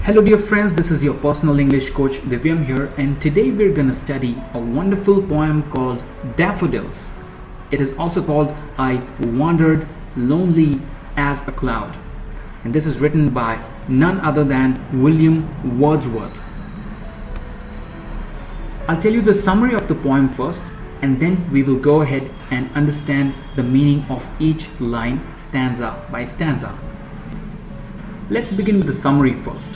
Hello dear friends, this is your personal English coach Divyam here, and today we're going to study a wonderful poem called Daffodils. It is also called I Wandered Lonely as a Cloud, and this is written by none other than William Wordsworth. I'll tell you the summary of the poem first, and then we will go ahead and understand the meaning of each line stanza by stanza. Let's begin with the summary first.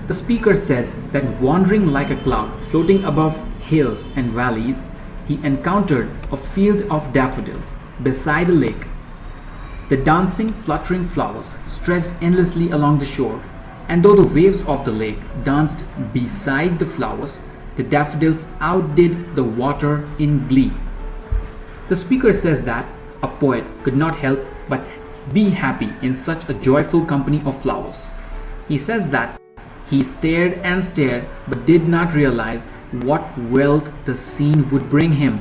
The speaker says that wandering like a cloud floating above hills and valleys, he encountered a field of daffodils beside a lake. The dancing, fluttering flowers stretched endlessly along the shore, and though the waves of the lake danced beside the flowers, the daffodils outdid the water in glee. The speaker says that a poet could not help but be happy in such a joyful company of flowers. He says that he stared and stared but did not realize what wealth the scene would bring him.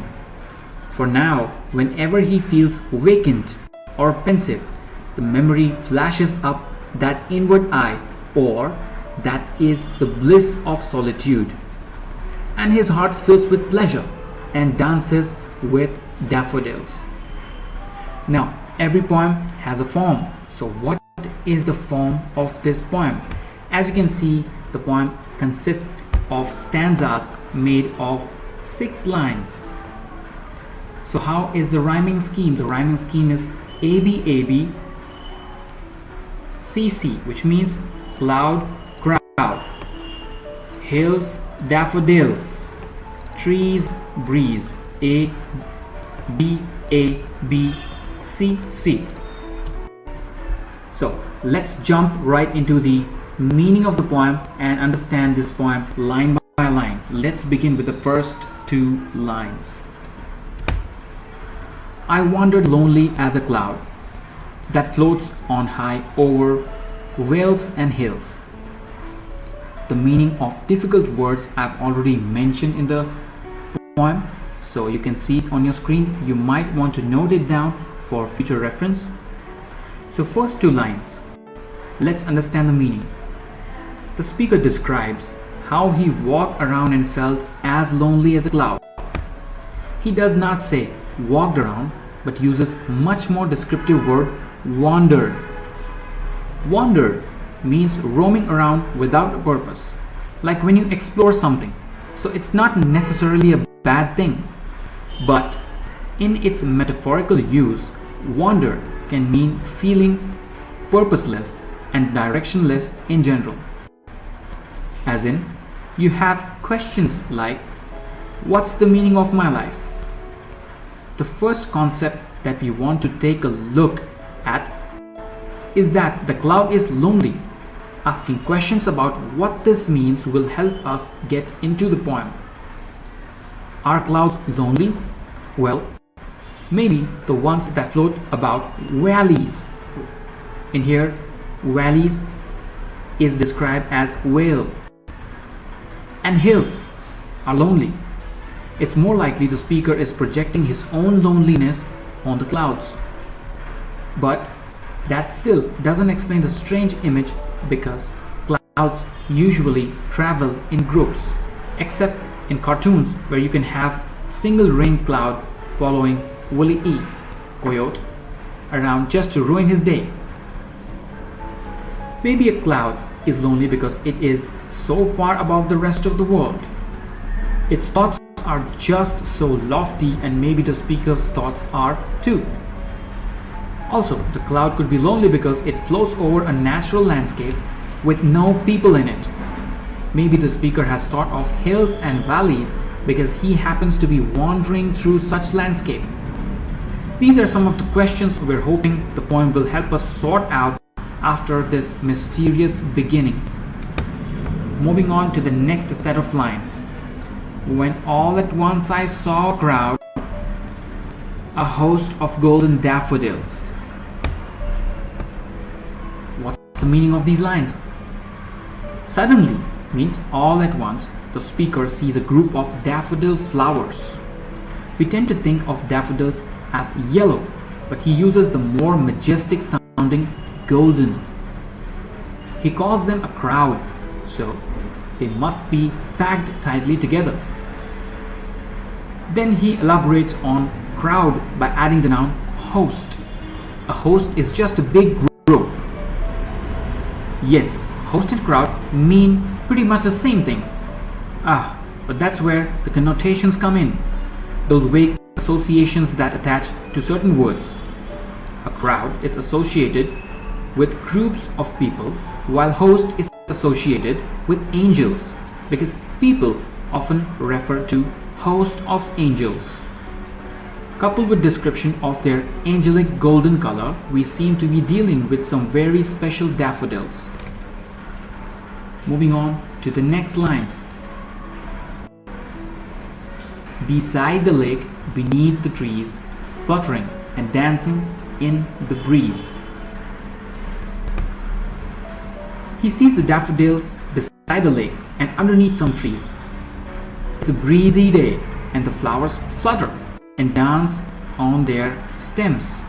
For now, whenever he feels vacant or pensive, the memory flashes up that inward eye, or that is the bliss of solitude, and his heart fills with pleasure and dances with daffodils. Now, every poem has a form. So what is the form of this poem? As you can see, the poem consists of stanzas made of 6 lines. So how is the rhyming scheme? The rhyming scheme is ABAB CC, which means cloud, crowd, hills, daffodils, trees, breeze, A B A B C C. So let's jump right into the meaning of the poem and understand this poem line by line. Let's begin with the first 2 lines. I wandered lonely as a cloud that floats on high over vales and hills. The meaning of difficult words I've already mentioned in the poem, so you can see it on your screen. You might want to note it down for future reference. So first 2 lines, let's understand the meaning. The speaker describes how he walked around and felt as lonely as a cloud. He does not say walked around, but uses much more descriptive word, wandered. Wandered means roaming around without a purpose, like when you explore something. So it's not necessarily a bad thing, but in its metaphorical use, wander can mean feeling purposeless and directionless in general. As in, you have questions like, what's the meaning of my life? The first concept that we want to take a look at is that the cloud is lonely. Asking questions about what this means will help us get into the poem. Are clouds lonely? Well, maybe the ones that float about valleys. In here, valleys is described as vale. And hills are lonely. It's more likely the speaker is projecting his own loneliness on the clouds. But that still doesn't explain the strange image, because clouds usually travel in groups, except in cartoons where you can have single rain cloud following Willie E. Coyote around just to ruin his day. Maybe a cloud is lonely because it is so far above the rest of the world. Its thoughts are just so lofty, and maybe the speaker's thoughts are too. Also, the cloud could be lonely because it floats over a natural landscape with no people in it. Maybe the speaker has thought of hills and valleys because he happens to be wandering through such landscape. These are some of the questions we're hoping the poem will help us sort out after this mysterious beginning. Moving on to the next set of lines. When all at once I saw a crowd, a host of golden daffodils. What's the meaning of these lines? Suddenly means all at once the speaker sees a group of daffodil flowers. We tend to think of daffodils as yellow, but he uses the more majestic sounding golden. He calls them a crowd, so they must be packed tightly together. Then he elaborates on crowd by adding the noun host. A host is just a big group. Yes, host and crowd mean pretty much the same thing. But that's where the connotations come in. Those vague associations that attach to certain words. A crowd is associated with groups of people, while host is associated with angels, because people often refer to host of angels. Coupled with description of their angelic golden color, we seem to be dealing with some very special daffodils. Moving on to the next lines. Beside the lake, beneath the trees, fluttering and dancing in the breeze. He sees the daffodils beside the lake and underneath some trees. It's a breezy day and the flowers flutter and dance on their stems.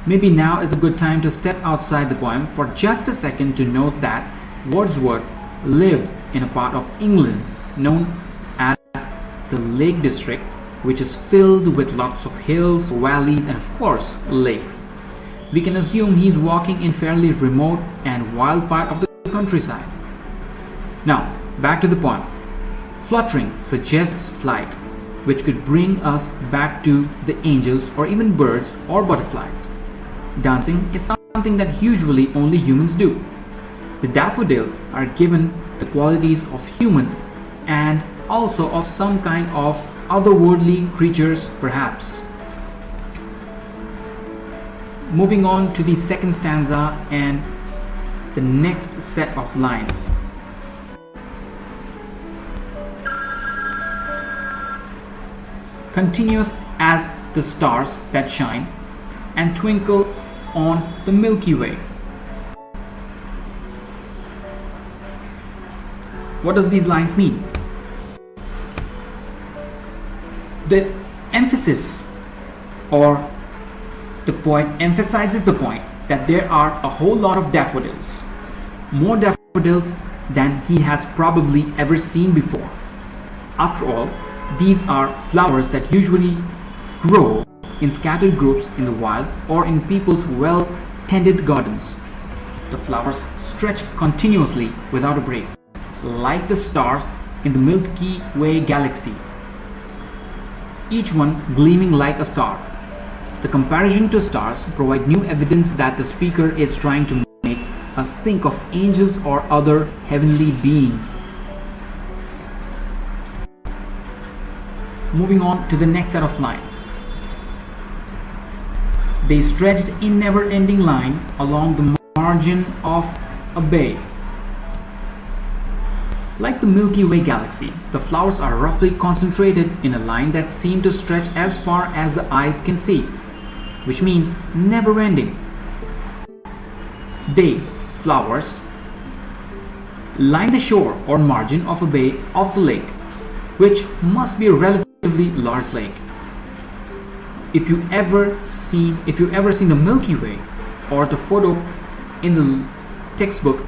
Maybe now is a good time to step outside the poem for just a second to note that Wordsworth lived in a part of England known as the Lake District, which is filled with lots of hills, valleys, and of course lakes. We can assume he's walking in fairly remote and wild part of the countryside. Now, back to the poem. Fluttering suggests flight, which could bring us back to the angels or even birds or butterflies. Dancing is something that usually only humans do. The daffodils are given the qualities of humans and also of some kind of otherworldly creatures perhaps. Moving on to the second stanza and the next set of lines. Continuous as the stars that shine and twinkle on the Milky Way. What does these lines mean? The emphasis, or the poet emphasizes the point that there are a whole lot of daffodils, more daffodils than he has probably ever seen before. After all, these are flowers that usually grow in scattered groups in the wild or in people's well-tended gardens. The flowers stretch continuously without a break, like the stars in the Milky Way galaxy, each one gleaming like a star. The comparison to stars provide new evidence that the speaker is trying to make us think of angels or other heavenly beings. Moving on to the next set of lines. They stretched in never-ending line along the margin of a bay. Like the Milky Way galaxy, the flowers are roughly concentrated in a line that seems to stretch as far as the eyes can see, which means never-ending. They, flowers, line the shore or margin of a bay of the lake, which must be a relatively large lake. If you ever seen the Milky Way or the photo in the textbook,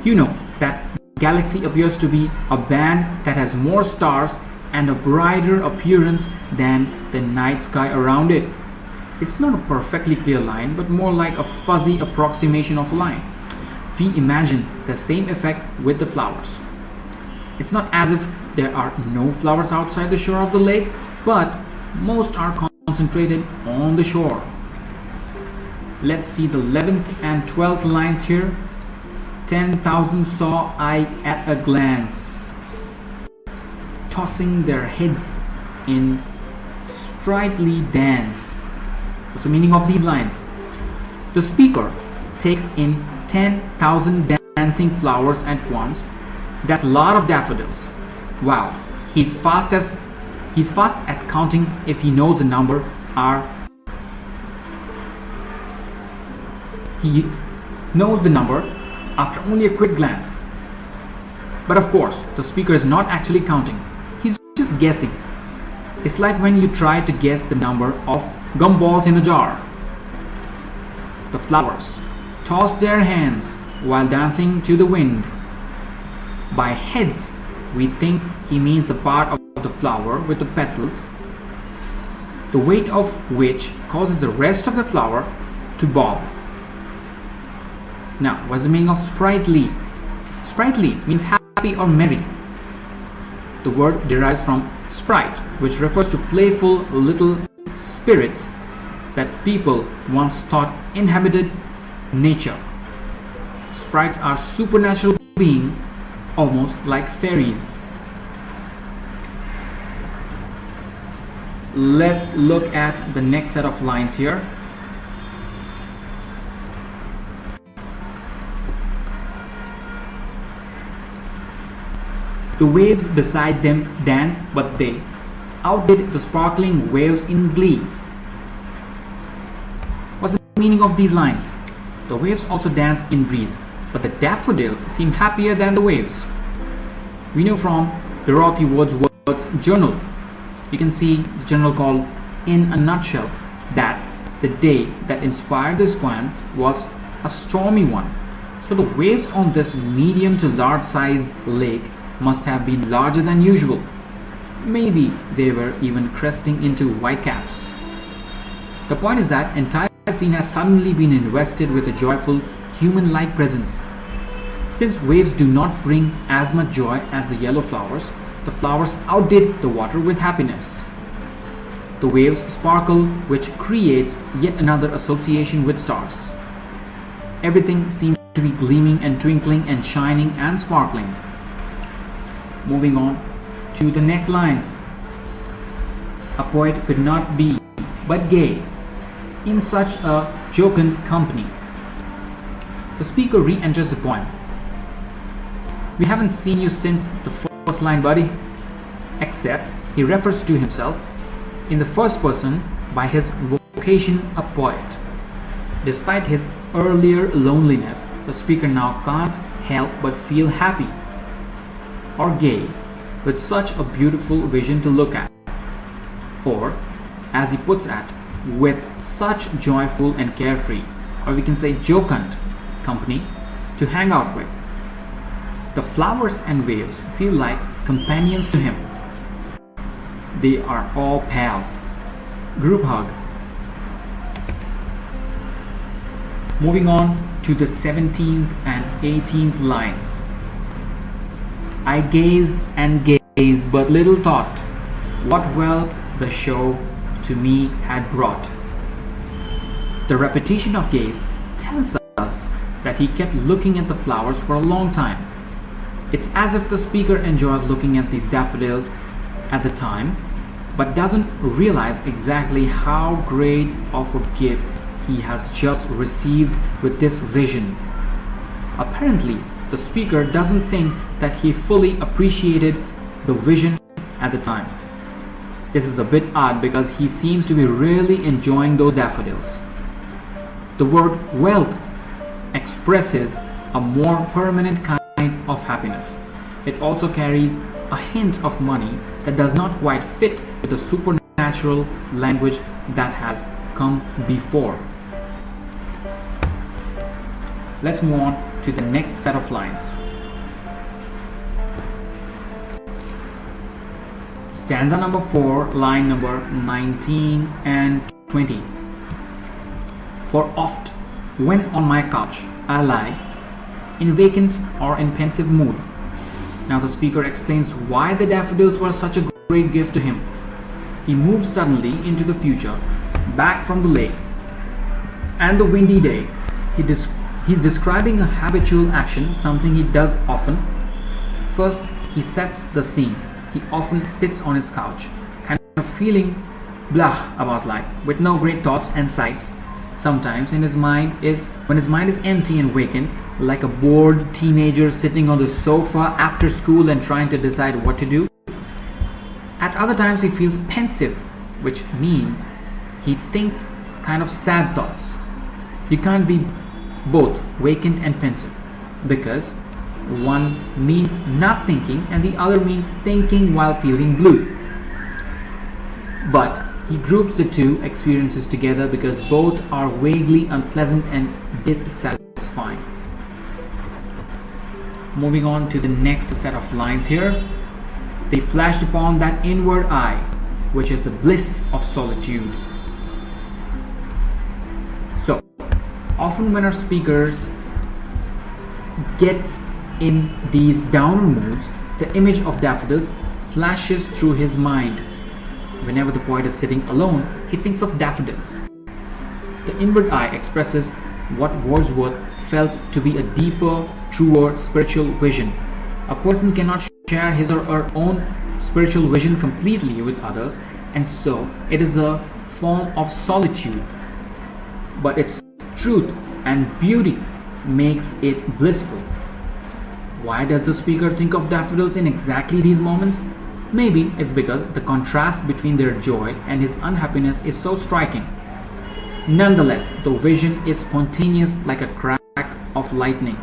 you know that galaxy appears to be a band that has more stars and a brighter appearance than the night sky around it. It's not a perfectly clear line, but more like a fuzzy approximation of a line. We imagine the same effect with the flowers. It's not as if there are no flowers outside the shore of the lake, but most are concentrated on the shore. Let's see the 11th and 12th lines here. 10,000 saw I at a glance, tossing their heads in sprightly dance. What's the meaning of these lines? The speaker takes in 10,000 dancing flowers at once. That's a lot of daffodils. Wow, he's fast at counting if he knows the number are. He knows the number after only a quick glance. But of course, the speaker is not actually counting. He's just guessing. It's like when you try to guess the number of gumballs in a jar. The flowers toss their hands while dancing to the wind. By heads, we think he means the part of the flower with the petals, the weight of which causes the rest of the flower to bob. Now, what's the meaning of sprightly? Sprightly means happy or merry. The word derives from sprite, which refers to playful little spirits that people once thought inhabited nature. Sprites are supernatural beings, almost like fairies. Let's look at the next set of lines here. The waves beside them danced, but they outdid the sparkling waves in glee. What's the meaning of these lines? The waves also dance in breeze, but the daffodils seem happier than the waves. We know from Dorothy Wordsworth's journal. You can see the journal called In a Nutshell that the day that inspired this poem was a stormy one. So the waves on this medium to large sized lake must have been larger than usual. Maybe they were even cresting into whitecaps. The point is that entire scene has suddenly been invested with a joyful human-like presence. Since waves do not bring as much joy as the yellow flowers, the flowers outdid the water with happiness. The waves sparkle, which creates yet another association with stars. Everything seems to be gleaming and twinkling and shining and sparkling. Moving on to the next lines. A poet could not be but gay in such a jocund company. The speaker re-enters the poem. We haven't seen you since the first line, buddy. Except he refers to himself in the first person by his vocation, a poet. Despite his earlier loneliness, the speaker now can't help but feel happy or gay with such a beautiful vision to look at, or as he puts it, with such joyful and carefree, or we can say jocund, company to hang out with. The flowers and waves feel like companions to him. They are all pals. Group hug. Moving on to the 17th and 18th lines. I gazed and gazed, but little thought what wealth the show to me had brought. The repetition of gaze tells us that he kept looking at the flowers for a long time. It's as if the speaker enjoys looking at these daffodils at the time, but doesn't realize exactly how great of a gift he has just received with this vision. Apparently, the speaker doesn't think that he fully appreciated the vision at the time. This is a bit odd because he seems to be really enjoying those daffodils. The word wealth expresses a more permanent kind of happiness. It also carries a hint of money that does not quite fit with the supernatural language that has come before. Let's move on to the next set of lines. Stanza number 4, line number 19 and 20. For oft, when on my couch I lie, in vacant or in pensive mood. Now the speaker explains why the daffodils were such a great gift to him. He moves suddenly into the future, back from the lake and the windy day. He's describing a habitual action, something he does often. First, he sets the scene. He often sits on his couch, kind of feeling blah about life, with no great thoughts and sights. Sometimes when his mind is empty and vacant, like a bored teenager sitting on the sofa after school and trying to decide what to do. At other times he feels pensive, which means he thinks kind of sad thoughts. You can't be both vacant and pensive, because one means not thinking and the other means thinking while feeling blue. But he groups the two experiences together because both are vaguely unpleasant and dissatisfying. fine. Moving on to the next set of lines here. They flashed upon that inward eye, which is the bliss of solitude. So, often when our speakers gets in these downer moods, the image of daffodils flashes through his mind. Whenever the poet is sitting alone, he thinks of daffodils. The inward eye expresses what Wordsworth felt to be a deeper, truer spiritual vision. A person cannot share his or her own spiritual vision completely with others, and so it is a form of solitude. But its truth and beauty makes it blissful. Why does the speaker think of daffodils in exactly these moments? Maybe it's because the contrast between their joy and his unhappiness is so striking. Nonetheless, the vision is spontaneous like a crack of lightning.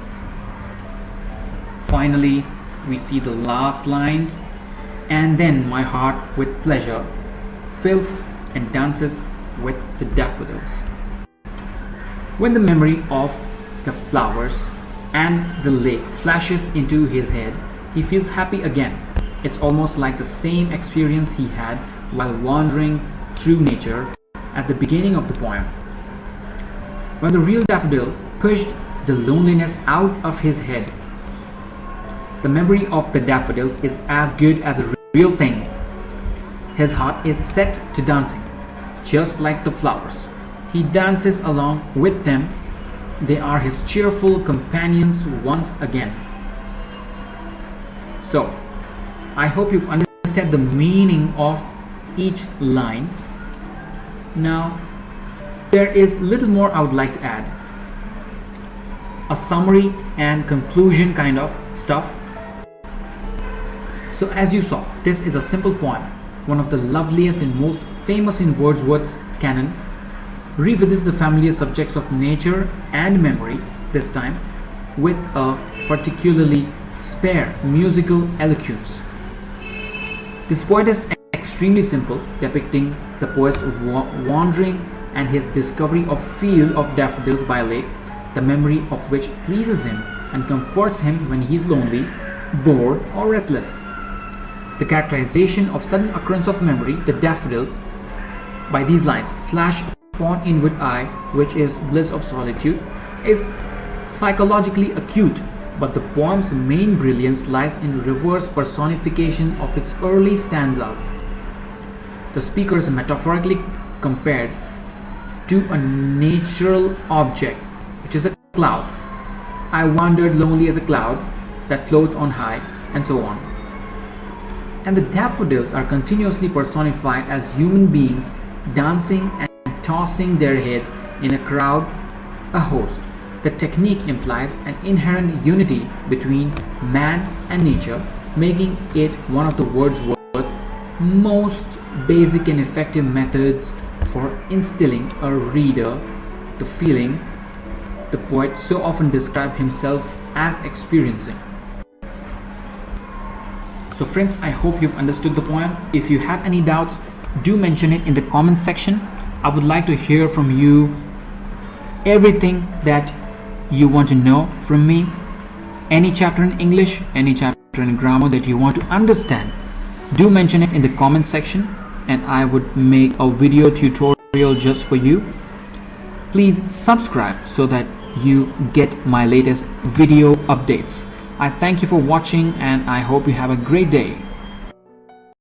Finally, we see the last lines, and then my heart with pleasure fills and dances with the daffodils. When the memory of the flowers and the lake flashes into his head, he feels happy again. It's almost like the same experience he had while wandering through nature at the beginning of the poem. When the real daffodil pushed the loneliness out of his head, the memory of the daffodils is as good as a real thing. His heart is set to dancing, just like the flowers. He dances along with them. They are his cheerful companions once again. So, I hope you understand the meaning of each line. Now, there is little more I would like to add. A summary and conclusion kind of stuff. So as you saw, this is a simple poem, one of the loveliest and most famous in Wordsworth's canon. Revisits the familiar subjects of nature and memory, this time with a particularly spare musical eloquence. This poem is extremely simple, depicting the poet's wandering and his discovery of field of daffodils by a lake, the memory of which pleases him and comforts him when he is lonely, bored or restless. The characterization of sudden occurrence of memory, the daffodils, by these lines, flash upon inward eye, which is bliss of solitude, is psychologically acute, but the poem's main brilliance lies in reverse personification of its early stanzas. The speaker is metaphorically compared to a natural object, which is a cloud. I wandered lonely as a cloud that floats on high, and so on. And the daffodils are continuously personified as human beings dancing and tossing their heads in a crowd, a host. The technique implies an inherent unity between man and nature, making it one of the Wordsworth's most basic and effective methods for instilling a reader the feeling the poet so often describes himself as experiencing. So friends, I hope you've understood the poem. If you have any doubts, do mention it in the comment section. I would like to hear from you everything that you want to know from me. Any chapter in English, any chapter in grammar that you want to understand, do mention it in the comment section, and I would make a video tutorial just for you. Please subscribe so that you get my latest video updates. I thank you for watching, and I hope you have a great day.